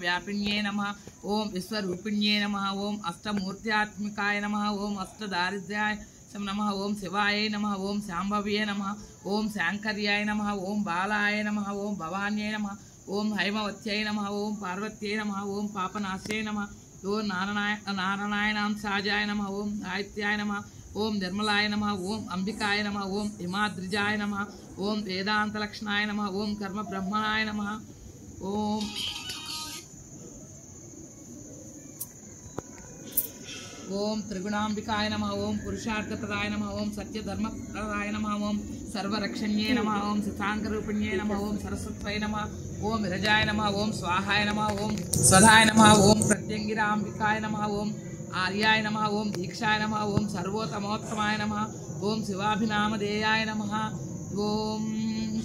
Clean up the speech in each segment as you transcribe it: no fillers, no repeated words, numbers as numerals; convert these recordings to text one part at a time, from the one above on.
सर्वव्यापिन्ये नमः ओम विश्वरूपिण्ये नमः ओम अष्टमूर्त्यात्मिकाय नमः ओम अष्टदारिद्र्याय नमः ओम शिवाय नमः ओम शांभव्ये नमः ओम शांकर्याय नमः ओम बालाय नमः ओम भवान्यै नमः ओम हैमवत्यै नमः ओम पार्वत्यै नमः ओम पापनाश्यै नमः ओम नारायणांसाजाय नमः ओम गायत्र्याय नमः ओम निर्मलाय नमः ओम अंबिकाय नमः ओम हिमाद्रिजाय नमः ओम वेदांतलक्षणाय नमः ओम कर्म ब्रह्मणाय नमः ओम ओम त्रिगुणांबिकाय नमः ओम पुरुषार्थप्रदाय नमः ओम सत्यधर्मप्रदाय नमः ओम सर्वरक्षण्ये नमः ओम शशांकरूपिण्ये नमः ओम सरस्वत्यै नमः ओम विरजाय नमः ओम स्वाहाय नमः ओम स्वधाय नमः ओम प्रत्यंगिरांबिकाय नमः ओम आर्याय नमः ओम दीक्षाय नमः ओम सर्वोत्तमोत्तमाय नमः ओम शिवाभिनामधेयाय नमः ओम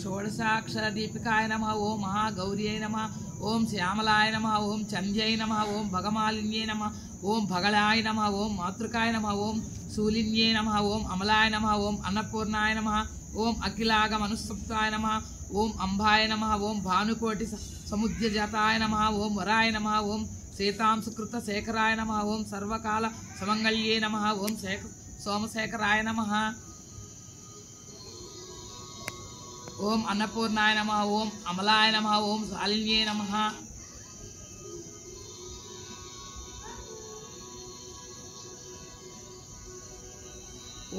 षोडशाक्षरदीपिकाय नमः ओम महागौर्यै नमः ओम श्यामलाय नमः ओम चंद्यै नमः ओम भगमालिन्ये नमः ओम भगलाय नमः ओम मातृकाय नमः ओम शूलिन्ये नमः ओम अमलाय नमः ओम अन्नपूर्णाय नमः ओम अखिलागमनुसुप्ताय नमः ओम अंबाय नमः ओम भानुकोटि समुद्यजाताय नमः ओम वराय नमः ओम सीतांशुकृतशेखराय नमः ओम सर्वकाल समंगल्ये नमः ओम सोमशेखराय नमः ओम अन्नपूर्णाय नमः ओम अमलाय नमः ओम शालिन्ये नमः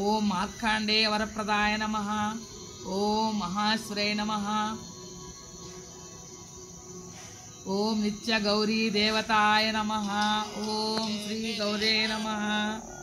ओम मार्कांडेय वरप्रदाय नमः ओम महाश्वरे नमः ओम नित्य गौरी देवताय नमः ओम श्री गौरे नमः।